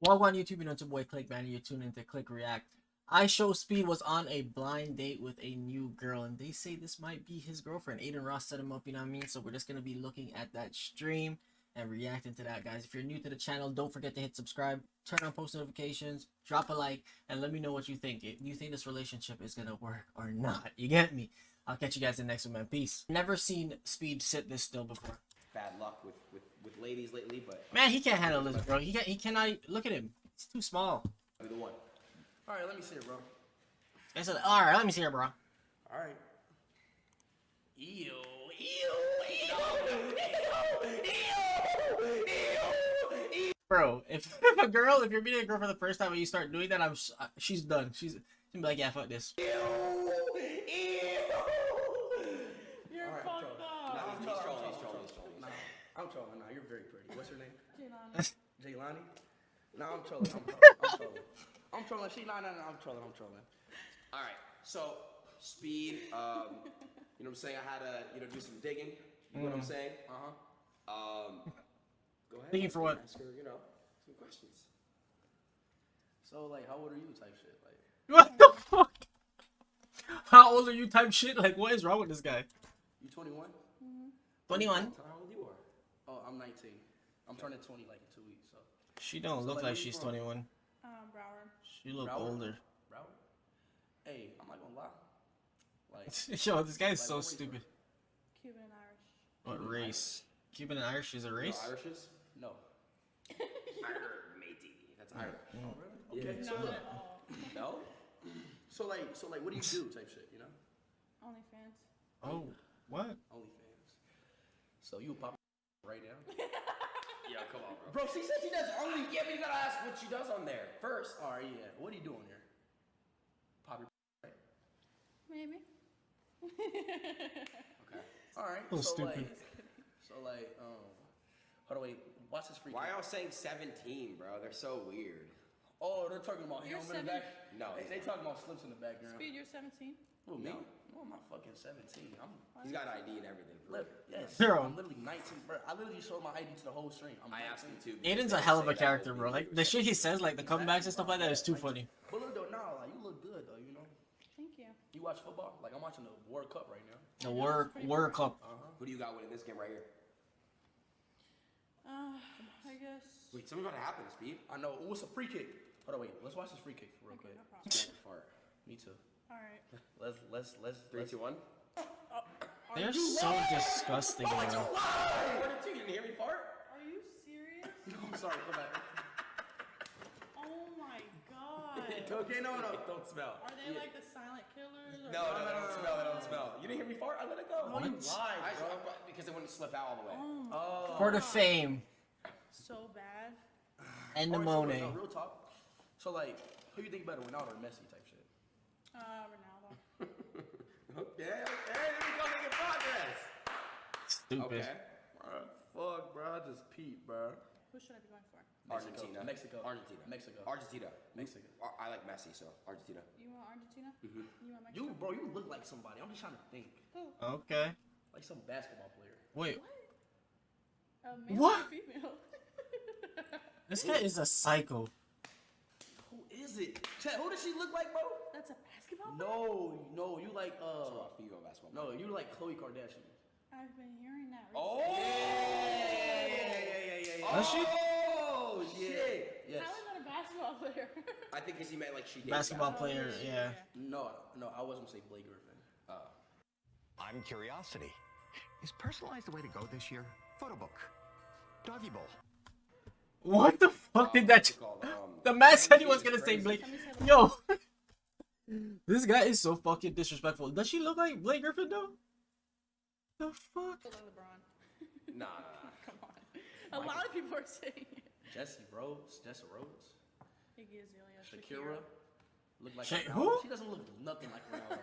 Welcome on YouTube, you know it's your boy Click Man, and you're tuning into Click React. Ishowspeed was on a blind date with a new girl, and they say this might be his girlfriend. Aiden Ross set him up, you know what I mean? So we're just going to be looking at that stream and reacting to that, guys. If you're new to the channel, don't forget to hit subscribe, turn on post notifications, drop a like, and let me know what you think. If you think this relationship is going to work or not. You get me? I'll catch you guys in the next one, man. Peace. Never seen Speed sit this still before. Bad luck with ladies lately, but Man, he can't handle this, bro. He cannot. Look at him. He's too small. I'll be the one. All right, let me see it, bro. I said, all right, let me see her, bro. All right. Ew. Bro, if you're meeting a girl for the first time and you start doing that, she's done. She's gonna be like, yeah, fuck this. You're Right, fucked up. He's trolling. Nah, I'm trolling. Nah, you're very pretty. What's your name? Jaylani. Jaylani? Nah, I'm trolling. I'm trolling. I'm trolling. All right, so Speed, you know what I'm saying? I had to, do some digging. You know what I'm saying? Go ahead. Digging for what? Ask her, some questions. So, like, how old are you type shit? Like, What the fuck? How old are you type shit? Like, what is wrong with this guy? you 21? 21. Tell her how old you are. Oh, I'm 19. I'm turning 20 like in 2 weeks, so. She don't look like, like where you she's from? 21. Broward. She look Broward? older. Broward? Hey, I'm not gonna lie. Like, Yo, this guy is Like, so what race stupid. Cuban and Irish. What race? Cuban and Irish is a race? No Irishes? no. Matey. That's Irish. Oh, really? Okay, Yeah. so Not look. at all. No? So like, what do you do type shit, OnlyFans. Oh, what? OnlyFans. So you pop right now? Yeah, come on, bro. Bro, she said she does only. Yeah, but you gotta ask what she does on there first. All right, yeah. What are you doing here? Pop your right? Maybe. Okay. All right. So so stupid. hold on, wait. Watch this freak. Why y'all saying 17, bro? They're so weird. Oh, they're talking about You're helmet in the back. No, They talking about slips in the background. Speed, you're 17. Who, me? No. No, I'm not fucking 17. He's got ID and everything. Yes. Bro. I'm literally 19, bro. I literally showed my ID to the whole stream. I'm I asked him 19. to. Aiden's a hell of a character, bro. Like, the shit he says, like, the comebacks and stuff like that is too funny. But look though, now, like, you look good though. Thank you. You watch football? Like, I'm watching the World Cup right now. The World Cup. Who do you got winning this game right here? I guess. Wait, something's about to happen, Speed. I know. What's a free kick? Hold on, wait. Let's watch this free kick real Okay, quick. no problem. Fart. Me too. All right. Let's 3, 2, 1. They're so disgusting, bro. You didn't hear me fart? Are you serious? I'm sorry. Come back. Oh my god. Okay, no. Don't smell. Are they like the silent killers? Or No, don't smell. They don't smell. You didn't hear me fart? I let it go. No, you What? lied, bro. Because it wouldn't slip out all the way. Oh my Oh. For the fame so bad. and the Alright, so, money. no, real talk. So like, who you think better, Ronaldo or Messi type shit? Ronaldo. Okay, there we go, making progress. Stupid. Okay. Fuck, bro. I just peeped, bro. Who should I be going for? Argentina. Mexico. Argentina. Mexico. I like Messi, so Argentina. You want Argentina? Mhm. You want Mexico? Bro, you look like somebody. I'm just trying to think. Who? Okay. Like some basketball player. Wait, Male What? or female? this guy is a psycho. Who is it? Chat, who does she look like, bro? That's a basketball player? No, you like Female basketball. no, you like Khloe Kardashian. I've been hearing that Oh! recently. Does she? Oh, shit. Yes. How is that a basketball player? I think because he meant like she did. Basketball player, yeah. No, I wasn't gonna say Blake Griffin. I'm Curiosity. Is personalized the way to go this year? Photo book. Doggy bowl. What the fuck did that? What's it called? The man said he was gonna say Crazy. Blake. Let me say Yo, this guy is so fucking disrespectful. Does she look like Blake Griffin though? The fuck? Look like LeBron. Nah. Come on. A lot of people are saying it. Jessa Rose. Iggy Azalea. Shakira. Look like Sha- Ronaldo. who? She doesn't look nothing like Ronaldo.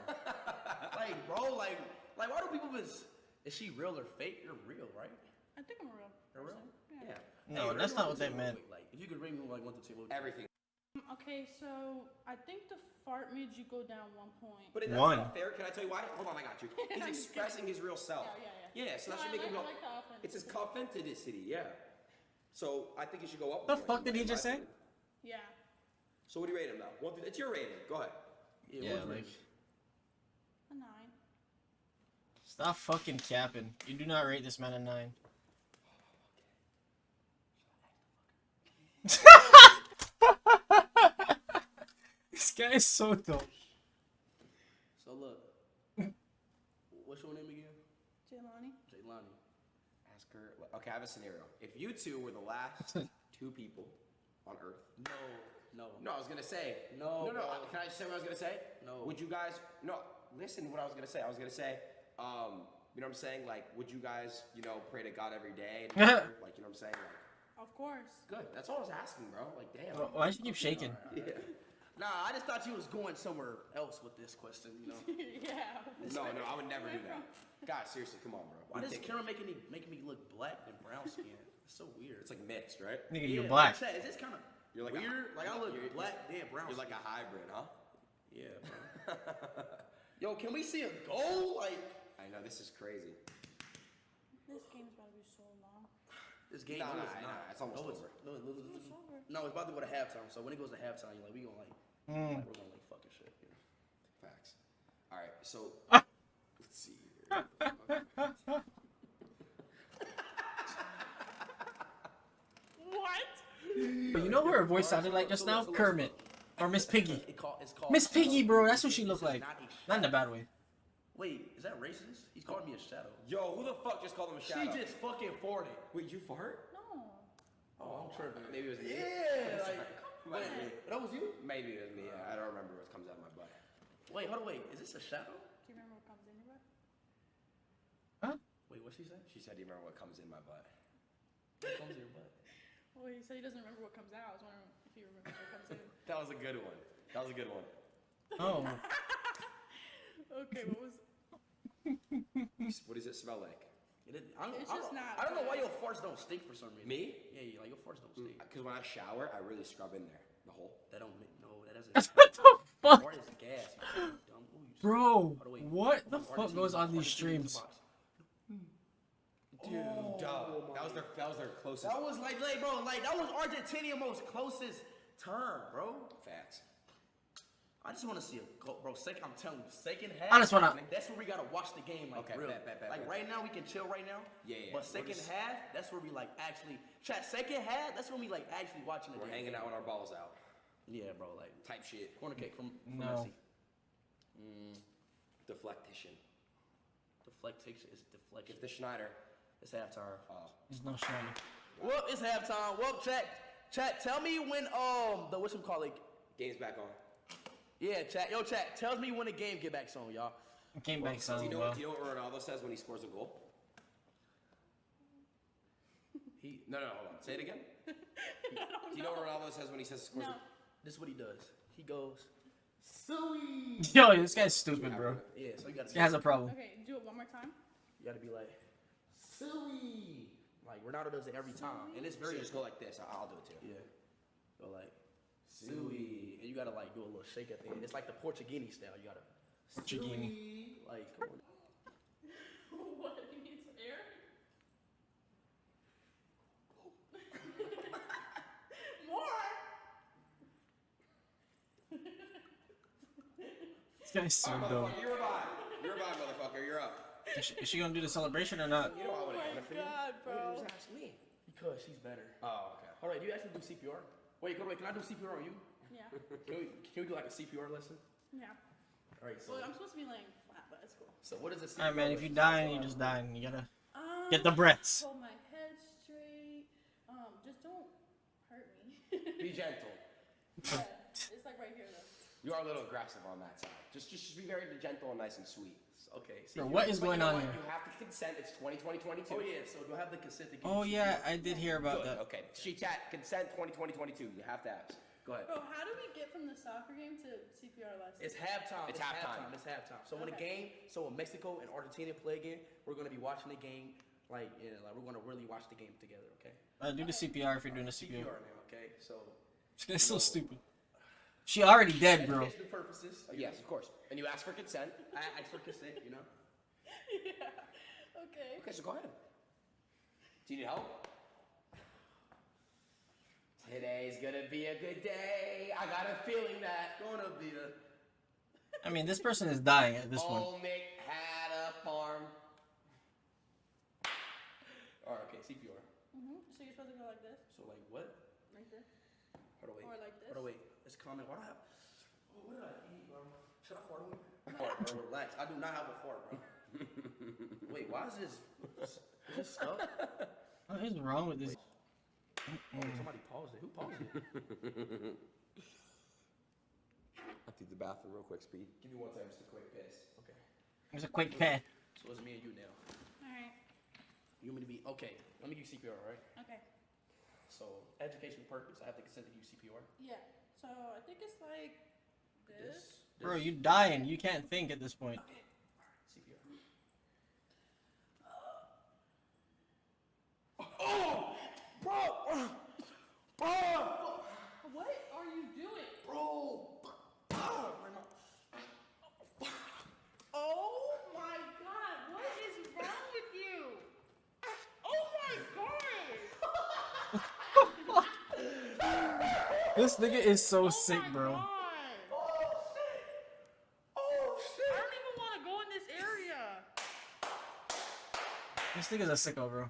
Like, bro, like why do people is she real or fake? You're real, right? I think I'm a real You're real? person. Yeah. Yeah. No, that's not what they meant. Like, if you could rate me like 1 to 10, what would you Everything. Okay, so I think the fart made you go down 1 point. But that's One. not fair. Can I tell you why? Hold on, I got you. He's expressing his real self. Yeah. Yeah, so that No, should I make him go. like the offense. It's his authenticity, yeah. So I think it should go up. The one, fuck did he in just my say? opinion. Yeah. So what do you rate him now? It's your rating. Go ahead. Yeah, what's like. yours? A 9. Stop fucking capping. You do not rate this man a 9. This guy is so dope. So look, what's your name again? Jaylani. Jaylani. Ask her. Okay, I have a scenario. If you two were the last 2 people on Earth. No. No, I was gonna say. No, No. bro. Can I just say what I was gonna say? No. Would you guys? No. Listen to what I was gonna say. I was gonna say. You know what I'm saying? Like, would you guys, pray to God every day? And, like, you know what I'm saying? Like, Of course. good. That's all I was asking, bro. Like, damn. Why does she keep shaking? Yeah. Nah, I just thought you was going somewhere else with this question, Yeah. No, I would never do that. God, seriously, come on, bro. Why does Take camera making me look black and brown skin? It's so weird. It's like mixed, right? Nigga, you're Yeah, black. Chat, is this kind of You're like weird? Like I look black, then brown. You're like skin. a hybrid, huh? Yeah, bro. Yo, can we see a goal? Like I know, this is crazy. This game's about to be so long. this game. Nah, no, nah, it's not. nah, it's almost no, over. It's over. No, it's about to go to halftime. So when it goes to halftime, you're like, we gonna like we're gonna like fucking shit. You know? Facts. All right, so Ah. let's see. Here. What? But you know who her voice sounded like just now? Kermit. Or Miss Piggy. It's called Miss Piggy, bro. That's what she This looked is like. not a Not in a shadow. bad way. Wait, is that racist? He's calling me a shadow. Yo, who the fuck just called him a She shadow? just fucking farted. Wait, you fart? No. Oh, I'm tripping. Maybe it was me. Yeah, like Might wait, be. that was you? Maybe it was me. I don't remember what comes out of my butt. Wait, hold on, wait. Is this a shadow? Do you remember what comes in your butt? Wait, what'd she say? She said, "Do you remember what comes in my butt?" What comes in your butt? Well, he said he doesn't remember what comes out. I was wondering if he remembers what comes in. That was a good one. That was a good one. Oh. Okay, what was? What does it smell like? It's just not I don't know why good. your farts don't stink for some reason. Me? Yeah, like your farts don't stink. Because when I shower, I really scrub in there. The hole. That don't make that doesn't. What the fuck? Fart is gas. You fucking dumb. What you Bro, Hold on, wait. what the Hold on, fuck Argentina- goes on these Argentina in the streams? box. Dude, that was their closest. That was like, bro, like that was Argentinia's most closest turn, bro. Facts. I just want to see a goal, bro. I'm telling you, second half. I just wanna- That's where we gotta watch the game, like Okay, real. bet. Like right now, we can chill right now. Yeah. But second half, that's where we like actually. Chat. Second half, that's when we like actually watching the We're game. hanging out with our balls out. Yeah, bro. Like Type shit. corner kick from No. Messi. Deflectation. Deflection is deflection. Get the Schneider. It's halftime. There's no shiny. Well, it's halftime. Well, chat. Tell me when the whatchamacallit. Game's back on. Yeah, chat. Yo, chat. Tells me when the game get back on, y'all. Came back Do sound you know well. what Ronaldo says when he scores a goal? No, hold on. Say it again. Do you know what Ronaldo says when he scores No. a goal? This is what he does. He goes, Suey. Yo, this guy's stupid, bro. Yeah, so you gotta. This guy has a problem. Okay, do it one more time. You gotta be like, Suey. Like Ronaldo does it every time, and it's So very. you just go like this. I'll do it too. Yeah. Go like, Suey, and you gotta like do a little shake at the end. It's like the Portuguese style. You gotta. Portuguese. Suey. Like, come on. What? He needs air? More? This guy's so dumb. Motherfucker, you're a motherfucker. You're up. Is she gonna do the celebration or not? You know I would have Oh done my it for you. God, bro. Why did you just ask me? Because she's better. Oh, okay. All right, do you actually do CPR? Wait, can I do CPR on you? Yeah. Can we do like a CPR lesson? Yeah. All right, so Well, I'm supposed to be laying flat, but it's cool. what is a CPR? Alright, man. If you lesson? dying, you just dying. You gotta get the Um, breaths. Hold my head straight. Just don't hurt me. Be gentle. Yeah, it's like right here though. You are a little aggressive on that side. Just be very gentle and nice and sweet. Okay. Bro, what is But going you know on what? here? You have to consent. It's 2020-22. Oh yeah. So do I have the consent to give Oh you yeah, CPR? I did hear about Good. that. Okay. She chat consent 2020-22. You have to ask. Go ahead. Bro, how do we get from the soccer game to CPR lesson? It's halftime. It's halftime. It's halftime. So when Okay. when Mexico and Argentina play again, we're gonna be watching the game. Like we're gonna really watch the game together. Okay. Do the CPR if you're doing the CPR. CPR now. Okay. So. This guy's so stupid. She already dead, bro. Educational purposes. Yes, of course. And you ask for consent. I ask for consent. You know. Yeah. Okay. Okay, so go ahead. Do you need help? Today's gonna be a good day. I got a feeling that. Gonna be a. I mean, this person is dying at this point. Old Mick had a farm. Alright, okay, CPR. So you're supposed to go like this? So, like, what? Like this? Hold on, wait. Or like this? Hold on, wait. Let's comment. Why do I have. Oh, what did I eat, bro? Should I fart on me? Fart, bro. Relax. I do not have a fart, bro. Wait, why is this. Is this stuff? What is wrong with this? Oh, somebody paused it. Who paused it? I'll do the bathroom real quick, Speed. Give me 1 second, just a quick piss. Okay. There's a quick pet. So it's me and you now. Alright. You want me to be. Okay, let me give you CPR, right? Okay. So, educational purpose, I have to consent to use CPR. Yeah. So I think it's like this. Bro, you dying. You can't think at this point. Okay. CPR. Oh! Bro! Bro! What are you doing? Bro! Oh my god, what is wrong with you? Oh my god! This nigga is so Oh sick, my bro. God. Oh shit! Oh I shit! don't even want to go in this area. This nigga's a sicko, bro.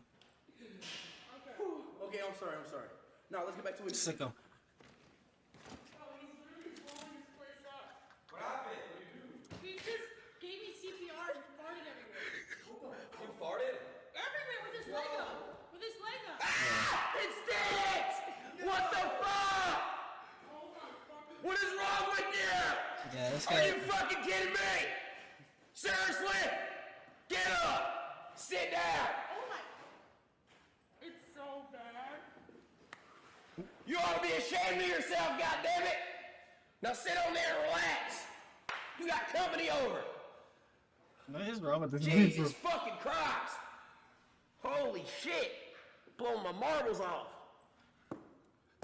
Okay, I'm sorry. Now let's get back to it. Sicko. Oh, he's literally blowing this place up. What happened? What did you do? He just gave me CPR and farted everywhere. You farted? Everywhere with his leg up. With his leg up. It stinks! What the fuck? Oh my fucking. What is wrong with you? Yeah, this Are guy. you fucking kidding me? Seriously? Get up! Sit down! Oh my. It's so bad. You ought to be ashamed of yourself, goddammit! Now sit on there and relax. You got company over. What is wrong with this Jesus nigga? fucking Christ! Holy shit! Blowing my marbles off.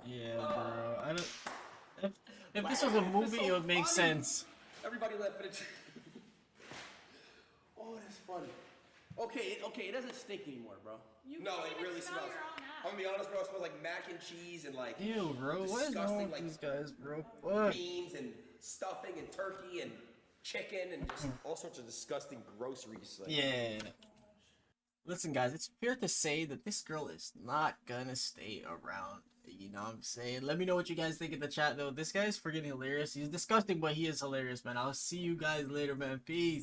Yeah, bro. I don't. If this was a movie, it would make sense. Everybody left for the. Oh, that's funny. Okay, it doesn't stink anymore, bro. You No, can't it even really smell smells. your own ass. I'm gonna be honest, bro. It smells like mac and cheese and like Ew, bro. What is wrong disgusting, with like, these guys, bro? Fuck. beans and stuffing and turkey and chicken and just all sorts of disgusting groceries. Like, Yeah. Listen, guys, it's fair to say that this girl is not gonna stay around. You know what I'm saying? Let me know what you guys think in the chat, though. This guy's freaking hilarious. He's disgusting, but he is hilarious, man. I'll see you guys later, man. Peace.